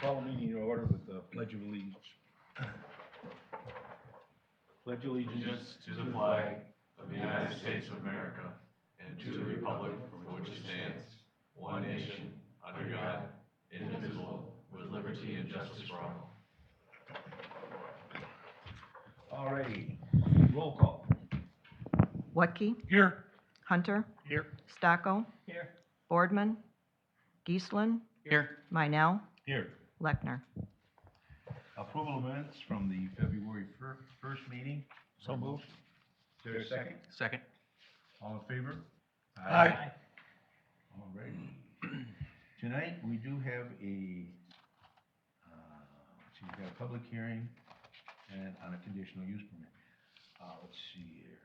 Call the meeting to order with the Pledge of Allegiance. Pledge allegiance To the flag of the United States of America and to the republic for which it stands, one nation, under God, indivisible, with liberty and justice for all. Alrighty, roll call. Wetke, Here. Hunter, Here. Stocko, Here. Boardman, Geisler, Here. Meinel, Here. Lechner. Approval of minutes from the February 1st meeting. So moved. Is there a second? Second. All in favor? Aye. Alrighty. Tonight, we do have a, we've got a public hearing and on a conditional use permit. Let's see here.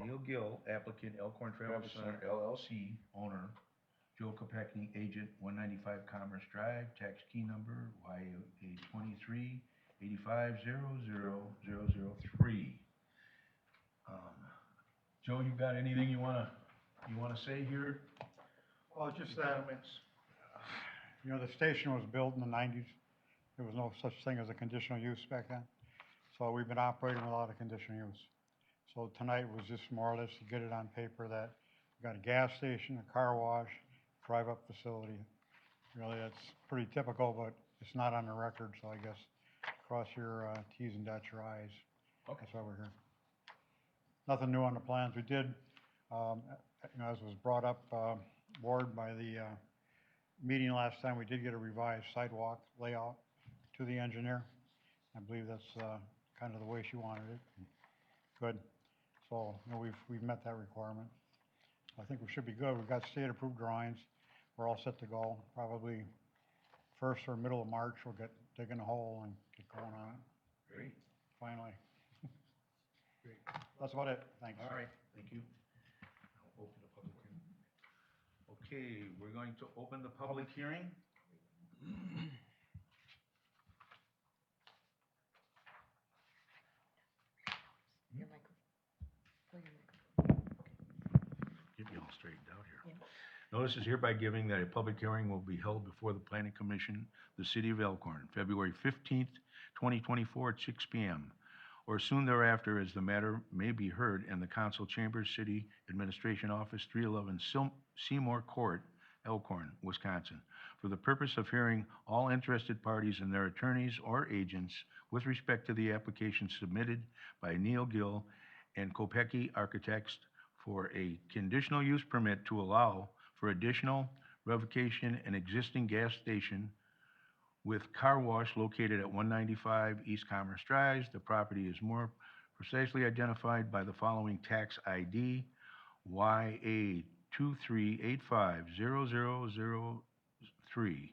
Neil Gill, applicant, Elkhorn Travel Center LLC, owner, Joe Kopecki, agent, 195 Commerce Drive, tax key number YA 2385000003. Joe, you got anything you wanna say here? Well, just that, you know, the station was built in the 90s. There was no such thing as a conditional use back then. So we've been operating without a conditional use. So tonight was just more or less to get it on paper that we got a gas station, a car wash, drive-up facility. Really, that's pretty typical, but it's not on the record, so I guess cross your Ts and dot your Is. Okay. That's why we're here. Nothing new on the plans. We did, you know, as was brought up, board by the meeting last time, we did get a revised sidewalk layout to the engineer. I believe that's kind of the way she wanted it. Good. So, you know, we've met that requirement. I think we should be good. We've got state-approved drawings. We're all set to go. Probably first or middle of March, we'll get digging a hole and get going on it. Great. Finally. Great. That's about it. Thanks. All right, thank you. I'll open the public hearing. Okay, we're going to open the public hearing. Get you all straightened out here. Notice is hereby giving that a public hearing will be held before the Planning Commission, the City of Elkhorn, February 15th, 2024 at 6 p.m. or soon thereafter, as the matter may be heard in the Council Chambers, City Administration Office, 311 Seymour Court, Elkhorn, Wisconsin, for the purpose of hearing all interested parties and their attorneys or agents with respect to the application submitted by Neil Gill and Kopecki Architects for a conditional use permit to allow for additional revocation an existing gas station with car wash located at 195 East Commerce Drive. The property is more precisely identified by the following tax ID, YA 23850003.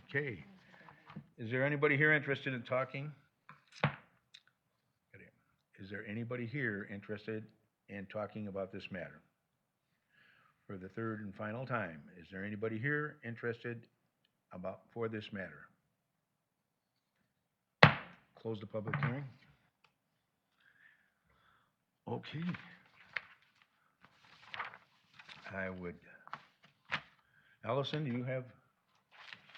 Okay. Is there anybody here interested in talking? Is there anybody here interested in talking about this matter? For the third and final time, is there anybody here interested for this matter? Close the public hearing. Okay. I would, Allison, do you have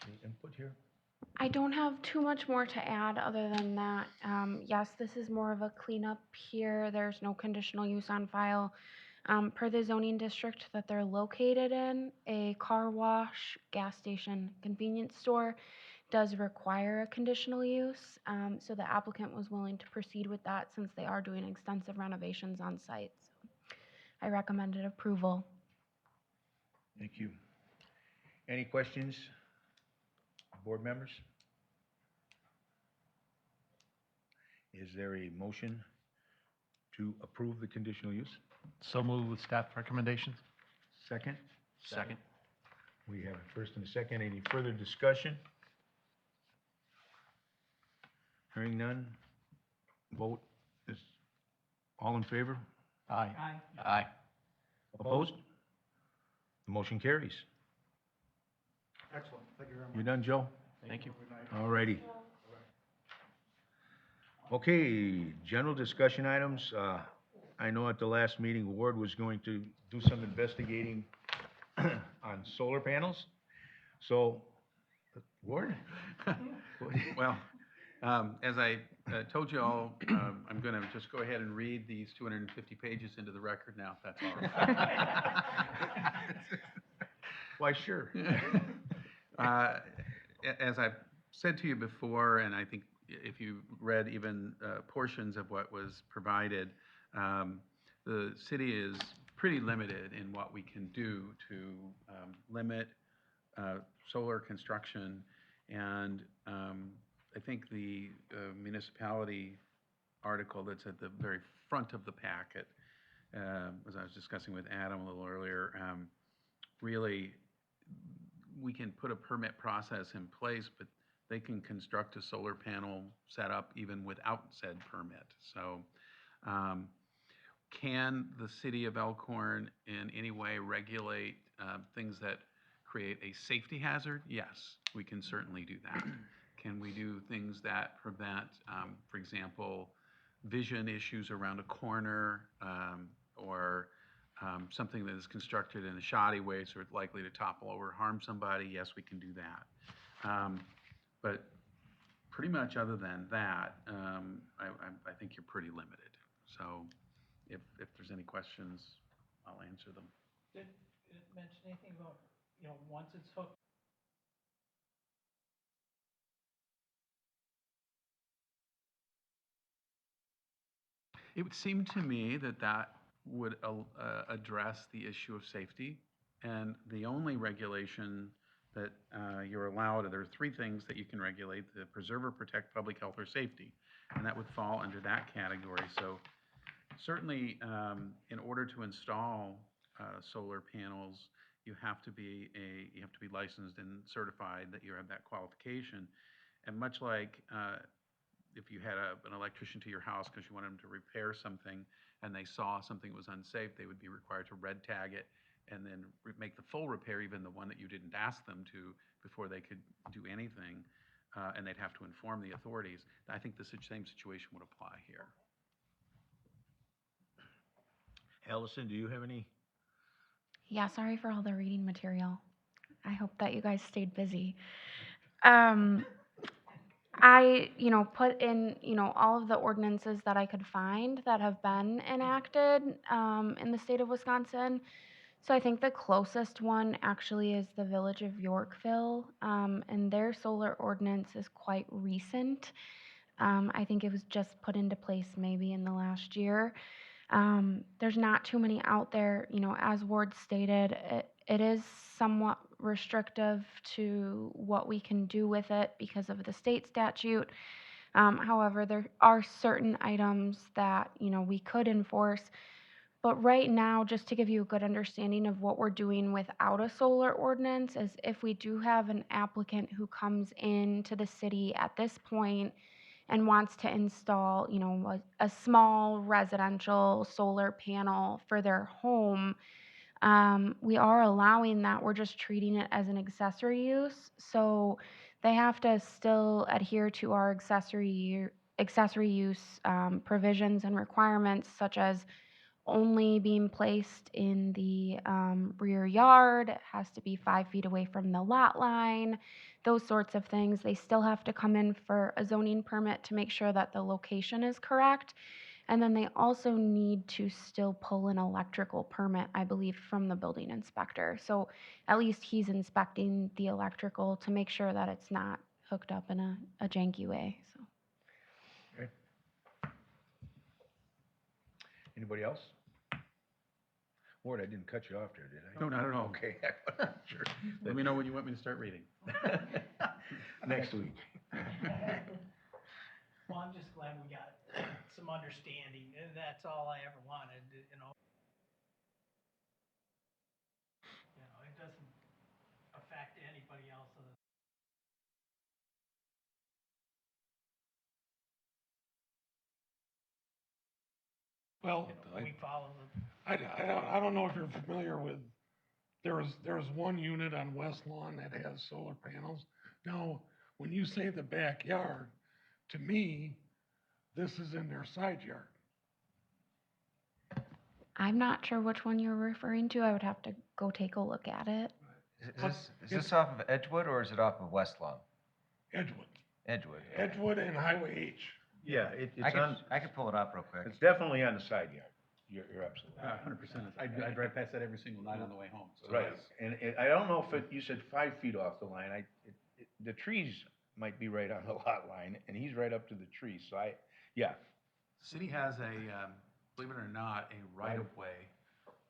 any input here? I don't have too much more to add other than that. Yes, this is more of a cleanup here. There's no conditional use on file. Per the zoning district that they're located in, a car wash, gas station, convenience store does require a conditional use. So the applicant was willing to proceed with that since they are doing extensive renovations on site. So I recommended approval. Thank you. Any questions, board members? Is there a motion to approve the conditional use? So moved with staff recommendations. Second? Second. We have a first and a second. Any further discussion? Hearing none. Vote is all in favor? Aye. Aye. Opposed? The motion carries. Excellent. Thank you very much. You done, Joe? Thank you. All righty. Okay, general discussion items. I know at the last meeting, Ward was going to do some investigating on solar panels. So, Ward? Well, as I told you all, I'm going to just go ahead and read these 250 pages into the record now, if that's all right. Why, sure. As I've said to you before, and I think if you read even portions of what was provided, the city is pretty limited in what we can do to limit solar construction. And I think the municipality article that's at the very front of the packet, as I was discussing with Adam a little earlier, really, we can put a permit process in place, but they can construct a solar panel setup even without said permit. So can the city of Elkhorn in any way regulate things that create a safety hazard? Yes, we can certainly do that. Can we do things that prevent, for example, vision issues around a corner, or something that is constructed in a shoddy way so it's likely to topple over, harm somebody? Yes, we can do that. But pretty much other than that, I think you're pretty limited. So if there's any questions, I'll answer them. Did it mention anything about, once it's hooked? It would seem to me that that would address the issue of safety. And the only regulation that you're allowed, there are three things that you can regulate: the preserve or protect public health or safety. And that would fall under that category. So certainly, in order to install solar panels, you have to be licensed and certified that you have that qualification. And much like if you had an electrician to your house because you wanted them to repair something and they saw something was unsafe, they would be required to red tag it and then make the full repair, even the one that you didn't ask them to, before they could do anything, and they'd have to inform the authorities. I think the same situation would apply here. Allison, do you have any? Yeah, sorry for all the reading material. I hope that you guys stayed busy. I, put in, all of the ordinances that I could find that have been enacted in the state of Wisconsin. So I think the closest one actually is the Village of Yorkville, and their solar ordinance is quite recent. I think it was just put into place maybe in the last year. There's not too many out there. As Ward stated, it is somewhat restrictive to what we can do with it because of the state statute. However, there are certain items that, we could enforce. But right now, just to give you a good understanding of what we're doing without a solar ordinance, is if we do have an applicant who comes into the city at this point and wants to install, a small residential solar panel for their home, we are allowing that. We're just treating it as an accessory use. So they have to still adhere to our accessory use provisions and requirements, such as only being placed in the rear yard. It has to be 5 feet away from the lot line, those sorts of things. They still have to come in for a zoning permit to make sure that the location is correct. And then they also need to still pull an electrical permit, I believe, from the building inspector. So at least he's inspecting the electrical to make sure that it's not hooked up in a janky way. So. Okay. Anybody else? Ward, I didn't cut you off there, did I? No, not at all. Okay, sure. Let me know when you want me to start reading. Next week. Well, I'm just glad we got some understanding, and that's all I ever wanted, it doesn't affect anybody else other than. Well, We follow the. I don't know if you're familiar with, there's one unit on West Lawn that has solar panels. Now, when you say the backyard, to me, this is in their side yard. I'm not sure which one you're referring to. I would have to go take a look at it. Is this off of Edgewood or is it off of West Lawn? Edgewood, Edgewood. Edgewood and Highway H. Yeah, I could pull it up real quick. it's definitely on the side yard. You're absolutely right. 100%. I drive past that every single night on the way home. So Right, it's- and I don't know if you said 5 feet off the line, the trees might be right on the lot line, and he's right up to the tree, so yeah. The city has believe it or not, a right-of-way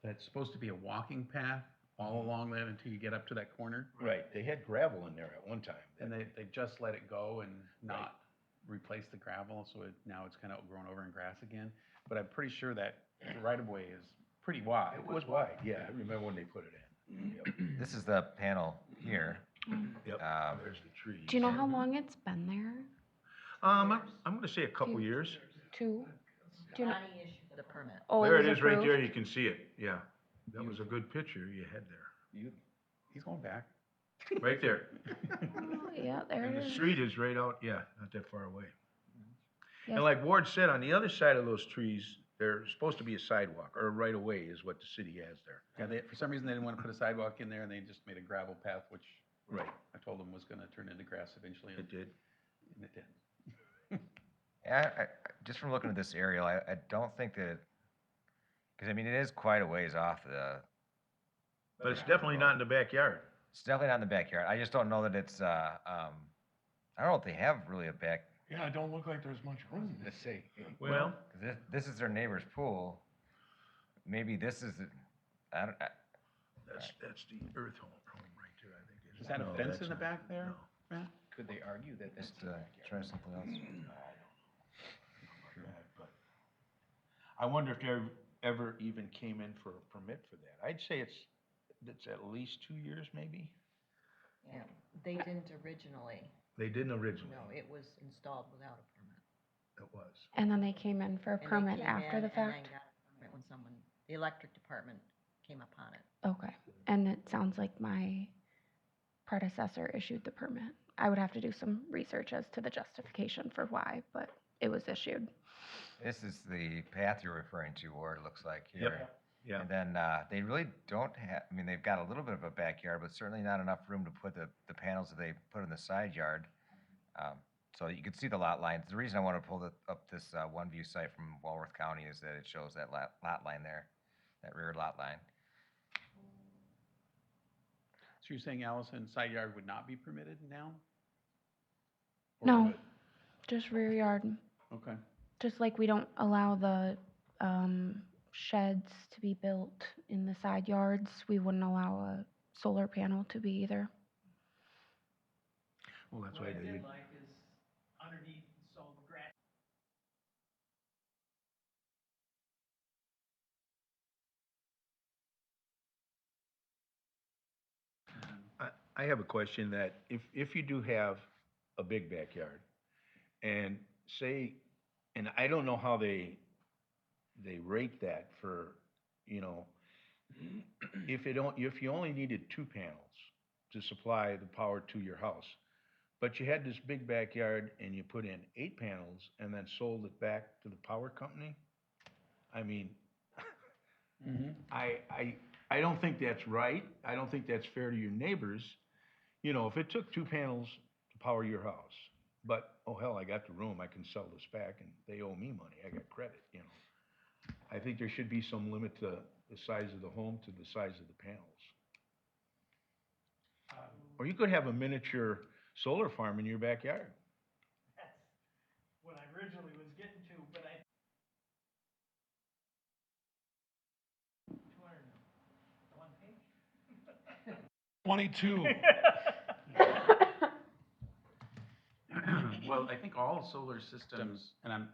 that's supposed to be a walking path all along that until you get up to that corner. Right, they had gravel in there at one time. And they just let it go and not replace the gravel, so now it's kind of grown over in grass again. But I'm pretty sure that the right-of-way is pretty wide. It was wide, yeah, I remember when they put it in. Yep. This is the panel here. Yep, Um, there's the trees. Do you know how long it's been there? I'm gonna say a couple years. 2? Do you know? Connie issued the permit. Oh, There was it is, right there, approved? you can see it, yeah. That was a good picture you had there, He's going back. right there. Oh, yeah, there And it the is. street is right out, yeah, not that far away. Yes. And like Ward said, on the other side of those trees, there's supposed to be a sidewalk, or a right-of-way is what the city has there. Yeah, for some reason, they didn't want to put a sidewalk in there, and they just made a gravel path, which Right. I told them was going to turn into grass eventually. It did. And it did. Yeah, just from looking at this aerial, I don't think that, because I mean, it is quite a ways off But it's definitely not in the backyard. it's definitely not in the backyard. I just don't know that it's, I don't know if they have really a back, Yeah, it don't look like there's much room. let's see. Well, 'Cause this is their neighbor's pool. Maybe this is, I don't, that's the earth home right there, I think. Is that a No, fence that's in the not- back there, no. Matt? Could they argue that that's just, try something else. But I wonder if they ever even came in for a permit for that. I'd say it's at least 2 years, maybe? Yeah, they didn't originally. They didn't originally. No, it was installed without a permit. It was. And then they came in for a And they permit came after in the and then fact? got a permit when the electric department came upon it. Okay, and it sounds like my predecessor issued the permit. I would have to do some research as to the justification for why, but it was issued. This is the path you're referring to, Ward, it looks like Yep. here. Yeah. And then, they really don't have, I mean, they've got a little bit of a backyard, but certainly not enough room to put the panels that they put in the side yard. So you can see the lot lines. The reason I want to pull up this, one view site from Walworth County is that it shows that lot line there, that rear lot line. So you're saying, Allison, side yard would not be permitted now? Or No, would? just rear yard, Okay. just like we don't allow the sheds to be built in the side yards, we wouldn't allow a solar panel to be either. Well, that's What why I they, did like is underneath, so the grass. I have a question that if you do have a big backyard and say, and I don't know how they rate that for, if you only needed 2 panels to supply the power to your house, but you had this big backyard and you put in 8 panels and then sold it back to the power company, I mean, I don't think that's right. I don't think that's fair to your neighbors. If it took 2 panels to power your house, but, oh, hell, I got the room, I can sell this back, and they owe me money, I got credit. I think there should be some limit to the size of the home to the size of the panels. Or you could have a miniature solar farm in your backyard. That's what I originally was getting to, but 201 page? 22. Well, I think all solar systems, and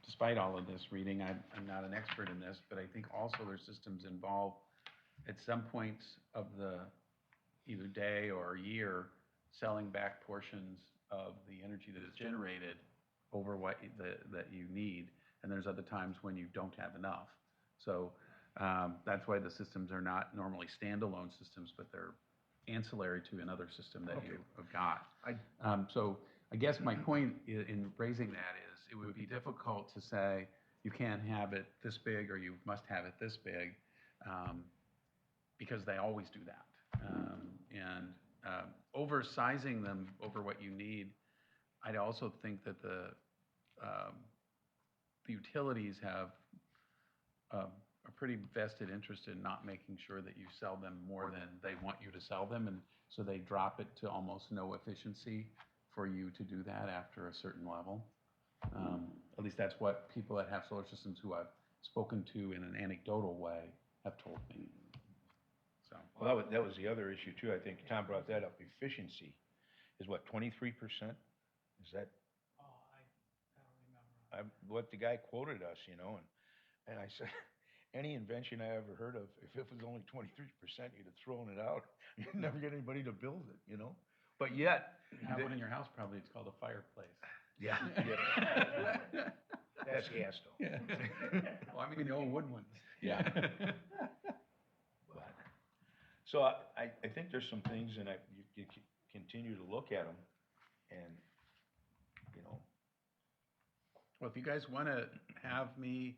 despite all of this reading, I'm not an expert in this, but I think all solar systems involve, at some points of the either day or year, selling back portions of the energy that is generated over what that you need. And there's other times when you don't have enough. So that's why the systems are not normally standalone systems, but they're ancillary to another system that you have got. So I guess my point in raising that is it would be difficult to say you can't have it this big or you must have it this big because they always do that. And oversizing them over what you need, I'd also think that the utilities have a pretty vested interest in not making sure that you sell them more than they want you to sell them, and so they drop it to almost no efficiency for you to do that after a certain level. At least that's what people that have solar systems who I've spoken to in an anecdotal way have told me. So, Well, that was the other issue too. I think Tom brought that up. Efficiency is what, 23%? Is that Oh, I don't remember. what the guy quoted us, and I said, any invention I ever heard of, if it was only 23%, you'd have thrown it out. You'd never get anybody to build it. But yet. you have one in your house, probably, it's called a fireplace. Yeah. That's gas though. Yeah. Well, I mean, the old wood ones. Yeah. But- So I think there's some things, and you continue to look at them, and, Well, if you guys want to have me,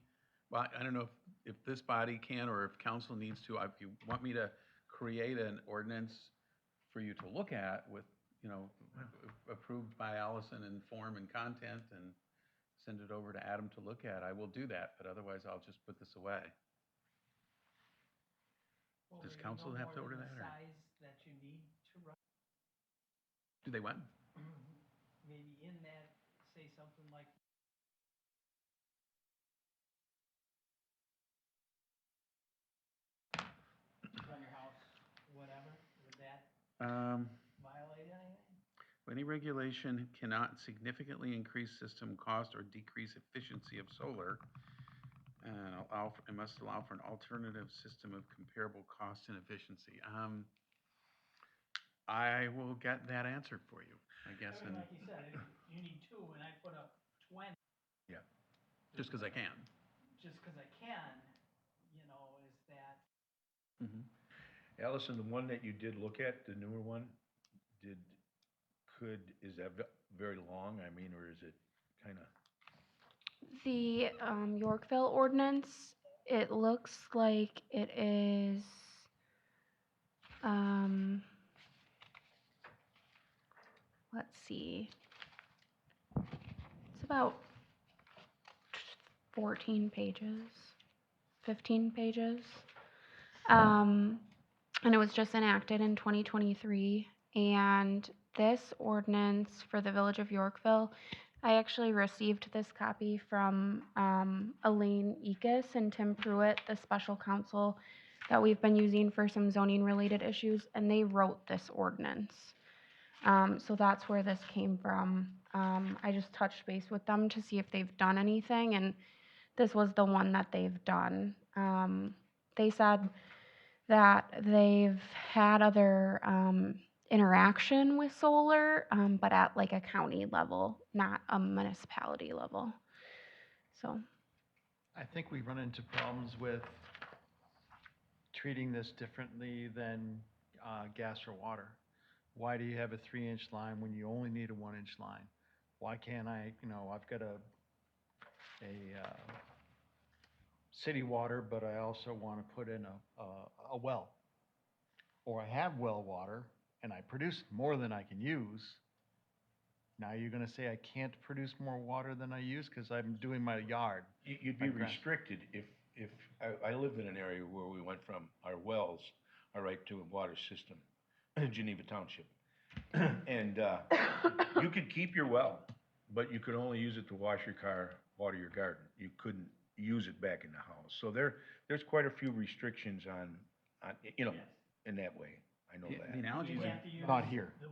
well, I don't know if this body can, or if council needs to, if you want me to create an ordinance for you to look at with, approved by Allison in form and content, and send it over to Adam to look at, I will do that, but otherwise I'll just put this away. Well, Does maybe council no have to more order than that, the or- size that you need to run, Do they what? maybe in that, say something like run your house, whatever, would that violate anything? Any regulation cannot significantly increase system cost or decrease efficiency of solar, and it must allow for an alternative system of comparable cost and efficiency. I will get that answer for you, I guess, I mean, and like you said, if you need 2 and I put up 20, just because I can. just because I can, is that, Mhm. Allison, the one that you did look at, the newer one, is that very long? I mean, or is it kind of? The Yorkville ordinance, it looks like it is, let's see, it's about 14 pages, 15 pages. And it was just enacted in 2023. And this ordinance for the Village of Yorkville, I actually received this copy from Elaine Ekus and Tim Pruitt, the special counsel that we've been using for some zoning related issues, and they wrote this ordinance. So that's where this came from. I just touched base with them to see if they've done anything, and this was the one that they've done. They said that they've had other interaction with solar, but at like a county level, not a municipality level. So, I think we run into problems with treating this differently than gas or water. Why do you have a 3-inch line when you only need a 1-inch line? Why can't I've got a city water, but I also want to put in a well. Or I have well water and I produce more than I can use. Now you're going to say I can't produce more water than I use because I'm doing my yard. You'd be restricted if I lived in an area where we went from our wells, right to a water system, Geneva Township. And you could keep your well, but you could only use it to wash your car, water your garden. You couldn't use it back in the house. So there's quite a few restrictions on, yes. in that way. I know The that. analogy You is, have to use Not here. the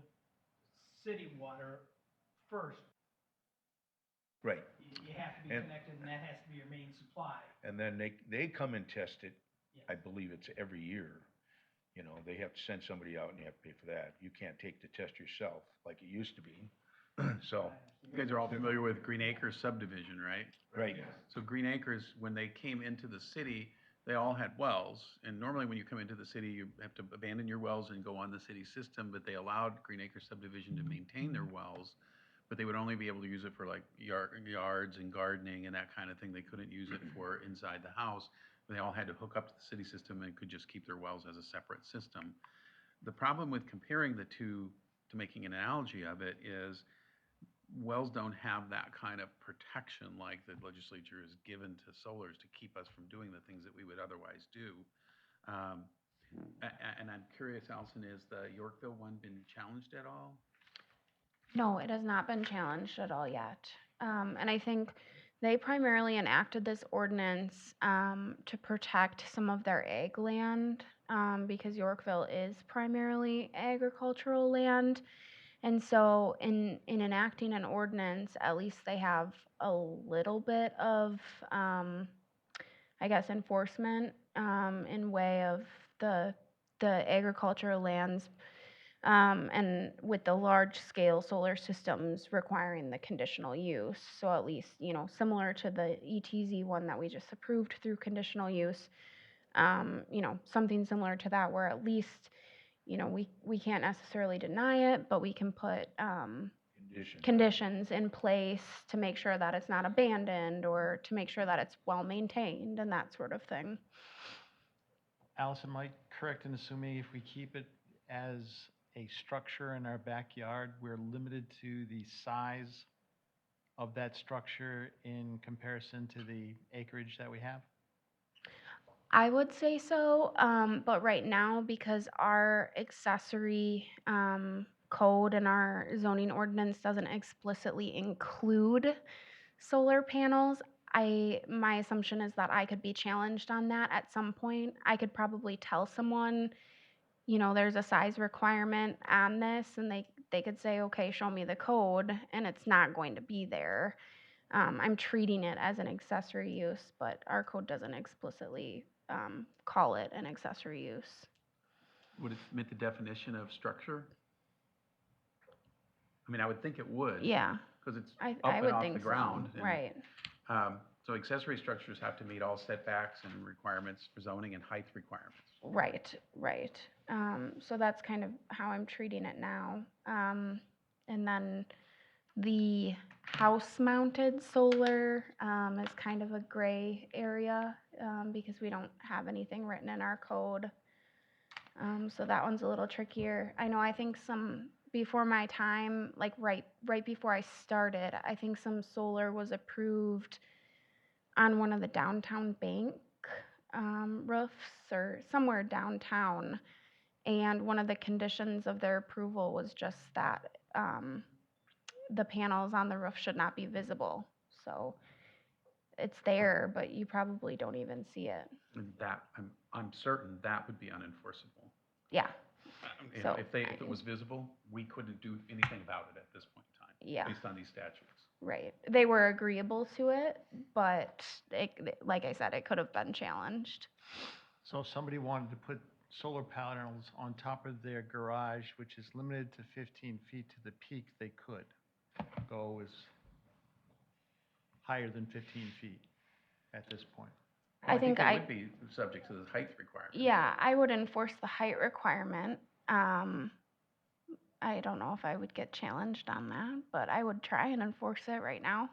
city water first. Right. You have to be And- connected, and that has to be your main supply. And then they come and test it. Yes. I believe it's every year. They have to send somebody out and you have to pay for that. You can't take the test yourself like it used to be. So, you guys are all familiar with Green Acres subdivision, right? right. So Green Acres, when they came into the city, they all had wells. And normally when you come into the city, you have to abandon your wells and go on the city system, but they allowed Green Acres subdivision to maintain their wells. But they would only be able to use it for like yards and gardening and that kind of thing. They couldn't use it for inside the house. They all had to hook up to the city system and could just keep their wells as a separate system. The problem with comparing the two, to making an analogy of it, is wells don't have that kind of protection like the legislature has given to solars to keep us from doing the things that we would otherwise do. And I'm curious, Allison, is the Yorkville one been challenged at all? No, it has not been challenged at all yet. And I think they primarily enacted this ordinance to protect some of their ag land because Yorkville is primarily agricultural land. And so in enacting an ordinance, at least they have a little bit of, I guess, enforcement in way of the agricultural lands and with the large scale solar systems requiring the conditional use. So at least, similar to the ETZ one that we just approved through conditional use, something similar to that where at least, we can't necessarily deny it, but we can put conditions in place to make sure that it's not abandoned or to make sure that it's well maintained and that sort of thing. Allison, am I correct in assuming if we keep it as a structure in our backyard, we're limited to the size of that structure in comparison to the acreage that we have? I would say so, but right now, because our accessory code and our zoning ordinance doesn't explicitly include solar panels, my assumption is that I could be challenged on that at some point. I could probably tell someone, there's a size requirement on this, and they could say, okay, show me the code, and it's not going to be there. I'm treating it as an accessory use, but our code doesn't explicitly call it an accessory use. Would it meet the definition of structure? I mean, I would think it would. Yeah, Because it's I up and would off think the ground. so, right. So accessory structures have to meet all setbacks and requirements for zoning and height requirements. Right. So that's kind of how I'm treating it now. And then the house-mounted solar is kind of a gray area because we don't have anything written in our code. So that one's a little trickier. I think some, before my time, like right before I started, I think some solar was approved on one of the downtown bank roofs or somewhere downtown. And one of the conditions of their approval was just that the panels on the roof should not be visible. So it's there, but you probably don't even see it. And that, I'm certain that would be unenforceable. Yeah. So If it was visible, we couldn't do anything about it at this point in time. Yeah. Based on these statutes. Right. They were agreeable to it, but like I said, it could have been challenged. So if somebody wanted to put solar panels on top of their garage, which is limited to 15 feet to the peak, they could go as higher than 15 feet at this point. I think they would be subject to the height requirement. Yeah, I would enforce the height requirement. I don't know if I would get challenged on that, but I would try and enforce it right now.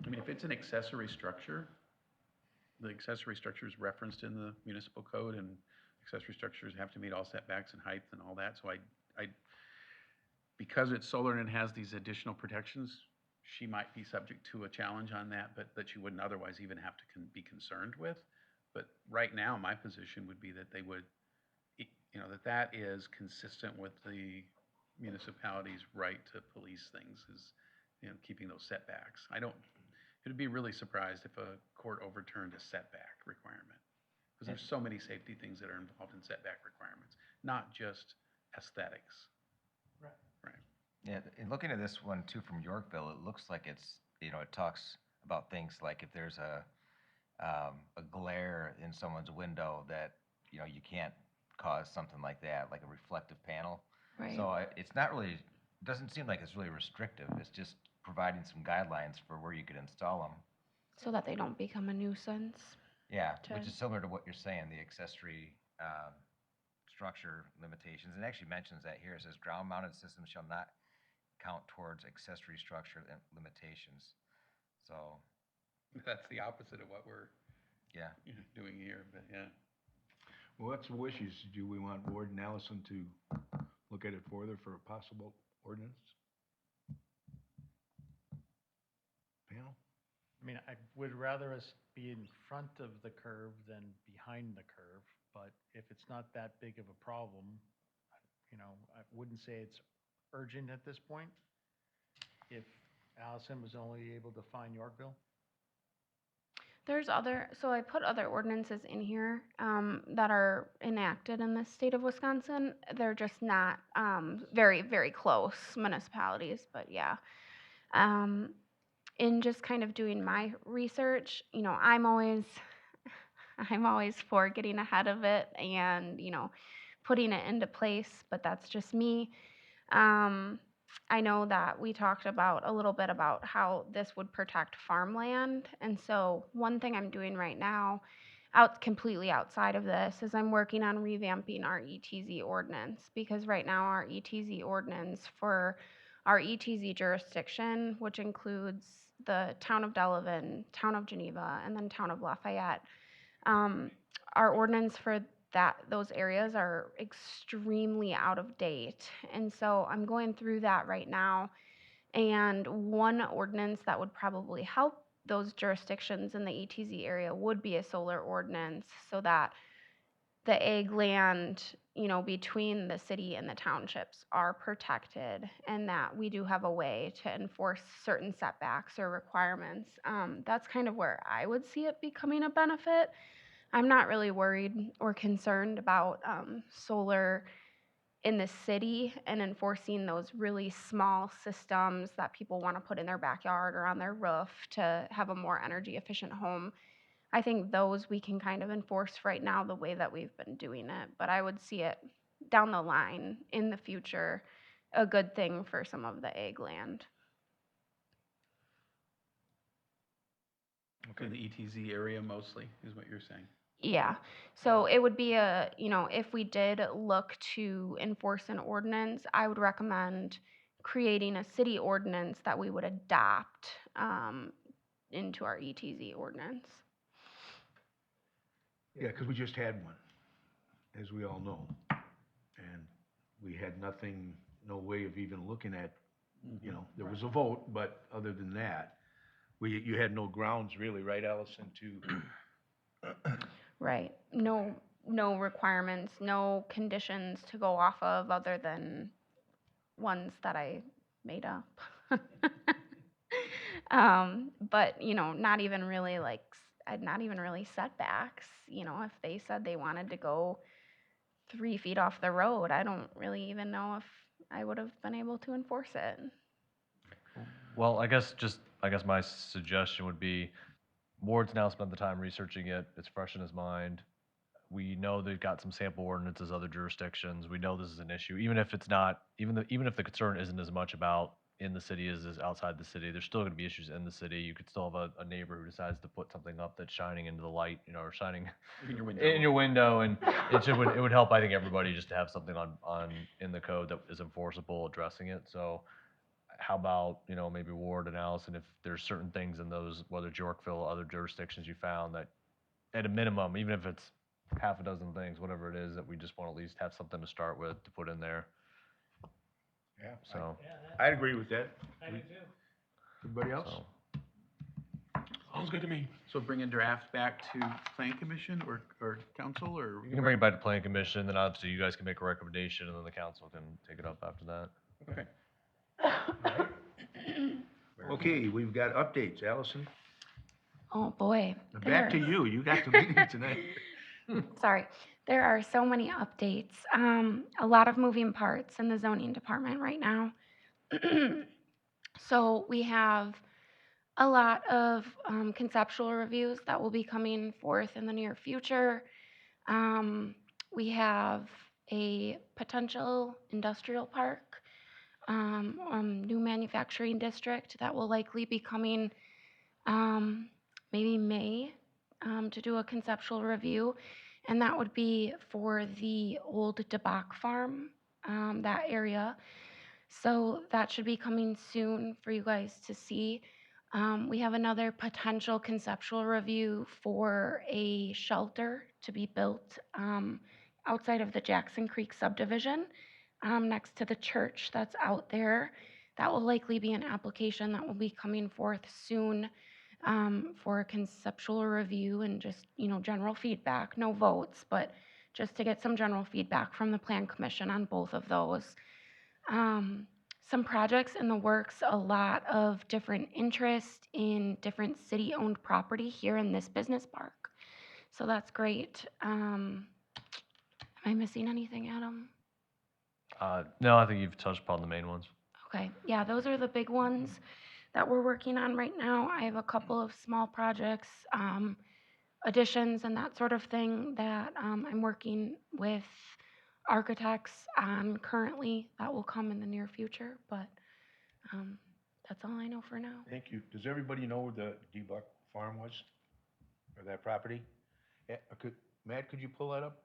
I mean, if it's an accessory structure, the accessory structure is referenced in the municipal code, and accessory structures have to meet all setbacks and height and all that. So because it's solar and it has these additional protections, she might be subject to a challenge on that, but that she wouldn't otherwise even have to be concerned with. But right now, my position would be that they would, that is consistent with the municipality's right to police things, is, keeping those setbacks. It'd be really surprised if a court overturned a setback requirement. Because there's so many safety things that are involved in setback requirements, not just aesthetics. Right. Yeah, in looking at this one too from Yorkville, it looks like it's, it talks about things like if there's a glare in someone's window that, you can't cause something like that, like a reflective panel. Right. So it's not really, it doesn't seem like it's really restrictive. It's just providing some guidelines for where you could install them. So that they don't become a nuisance. Yeah, which is similar to what you're saying, the accessory structure limitations. It actually mentions that here. It says ground-mounted systems shall not count towards accessory structure limitations. So that's the opposite of what we're yeah doing here, but yeah. What's the wishes? Do we want Ward and Allison to look at it further for a possible ordinance? Panel? I mean, I would rather us be in front of the curve than behind the curve, but if it's not that big of a problem, you know, I wouldn't say it's urgent at this point. If Allison was only able to find Yorkville, So I put other ordinances in here, that are enacted in the state of Wisconsin. They're just not, very, very close municipalities, but yeah. In just kind of doing my research, you know, I'm always for getting ahead of it and, you know, putting it into place, but that's just me. Um, I know that we talked about a little bit about how this would protect farmland. And so one thing I'm doing right now, completely outside of this, is I'm working on revamping our ETZ ordinance, because right now our ETZ ordinance for our ETZ jurisdiction, which includes the town of Delavan, town of Geneva, and then town of Lafayette, our ordinance for those areas are extremely out of date. And so I'm going through that right now. And one ordinance that would probably help those jurisdictions in the ETZ area would be a solar ordinance, so that the ag land, you know, between the city and the townships are protected, and that we do have a way to enforce certain setbacks or requirements. That's kind of where I would see it becoming a benefit. I'm not really worried or concerned about solar in the city and enforcing those really small systems that people want to put in their backyard or on their roof to have a more energy efficient home. I think those we can kind of enforce right now the way that we've been doing it, but I would see it down the line in the future a good thing for some of the ag land. Okay, the ETZ area mostly is what you're saying. Yeah, so it would be you know, if we did look to enforce an ordinance, I would recommend creating a city ordinance that we would adopt into our ETZ ordinance. Yeah, because we just had one, as we all know. And we had nothing, no way of even looking at, you know, there was a vote, but other than that, you had no grounds really, right, Allison, to Right. No requirements, no conditions to go off of other than ones that I made up. But, you know, not even really not even really setbacks. You know, if they said they wanted to go 3 feet off the road, I don't really even know if I would have been able to enforce it. Well, I guess my suggestion would be, Ward's now spent the time researching it, it's fresh in his mind. We know they've got some sample ordinances, other jurisdictions, we know this is an issue, even if it's not, even if the concern isn't as much about in the city as is outside the city, there's still gonna be issues in the city. You could still have a neighbor who decides to put something up that's shining into the light, you know, or shining In your window. in your window, and it would help, I think, everybody just to have something on in the code that is enforceable, addressing it. So how about, you know, maybe Ward and Allison, if there's certain things in those, whether it's Yorkville, other jurisdictions you found that, at a minimum, even if it's half a dozen things, whatever it is, that we just want to at least have something to start with to put in there, yeah, so. Yeah, I'd agree with that. I do too. Everybody else? So. sounds good to me. So bring a draft back to plan commission or council, or? You can bring it back to planning commission, then obviously you guys can make a recommendation, and then the council can take it up after that. Okay. Okay, we've got updates, Allison. Oh, boy. Back to There- you, you got the meeting tonight. Sorry. There are so many updates. A lot of moving parts in the zoning department right now. So we have a lot of conceptual reviews that will be coming forth in the near future. We have a potential industrial park, new manufacturing district that will likely be coming maybe May to do a conceptual review. And that would be for the old DeBach farm, that area. So that should be coming soon for you guys to see. We have another potential conceptual review for a shelter to be built outside of the Jackson Creek subdivision, next to the church that's out there. That will likely be an application that will be coming forth soon for a conceptual review and just, general feedback, no votes, but just to get some general feedback from the Plan Commission on both of those. Some projects in the works, a lot of different interest in different city-owned property here in this business park. So that's great. Am I missing anything, Adam? No, I think you've touched upon the main ones. Okay, yeah, those are the big ones that we're working on right now. I have a couple of small projects, additions and that sort of thing that I'm working with architects on currently that will come in the near future, but that's all I know for now. Thank you. Does everybody know where the Debuck Farm was? Or that property? Matt, could you pull that up?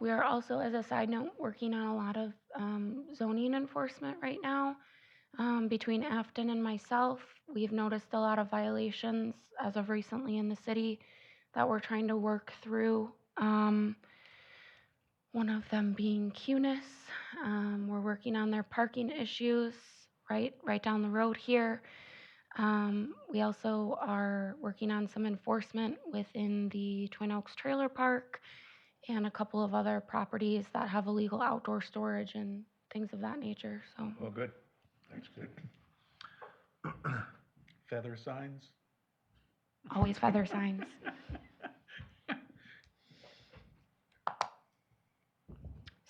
We are also, as a side note, working on a lot of zoning enforcement right now. Between Afton and myself, we've noticed a lot of violations as of recently in the city that we're trying to work through. One of them being Cunis. We're working on their parking issues right down the road here. We also are working on some enforcement within the Twin Oaks Trailer Park and a couple of other properties that have illegal outdoor storage and things of that nature, so. Well, good. That's good. Feather signs? Always feather signs.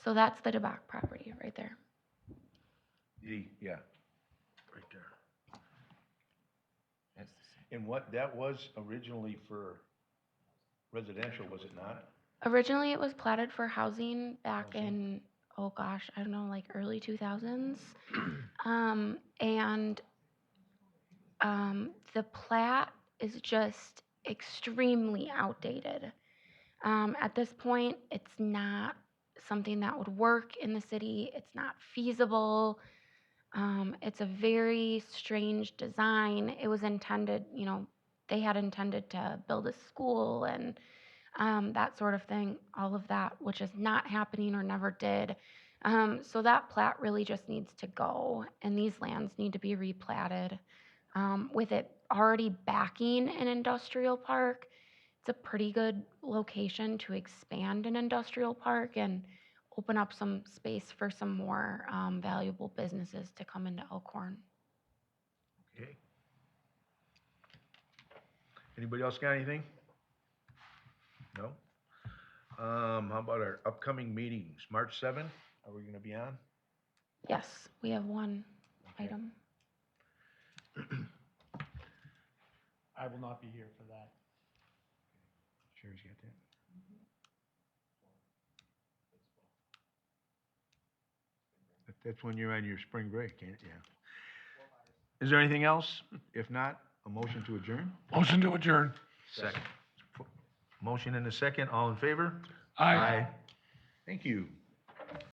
So that's the DeBach property right there. Yeah, right there. It's And that was originally for residential, was it not? Originally, it was platted for housing back Housing. in, oh gosh, I don't know, like early 2000s. And the plat is just extremely outdated. At this point, it's not something that would work in the city. It's not feasible. It's a very strange design. It was intended, they had intended to build a school and that sort of thing, all of that, which is not happening or never did. So that plat really just needs to go, and these lands need to be replatted. With it already backing an industrial park, it's a pretty good location to expand an industrial park and open up some space for some more valuable businesses to come into Elkhorn. Okay. Anybody else got anything? No? How about our upcoming meetings? March 7th, are we gonna be on? Yes, we have one Okay. item. I will not be here for that. Sherry's got that? That's when you're on your spring break, ain't it? Yeah. Is there anything else? If not, a motion to adjourn? Motion to adjourn. Second. Motion and a second, all in favor? Aye. Thank you.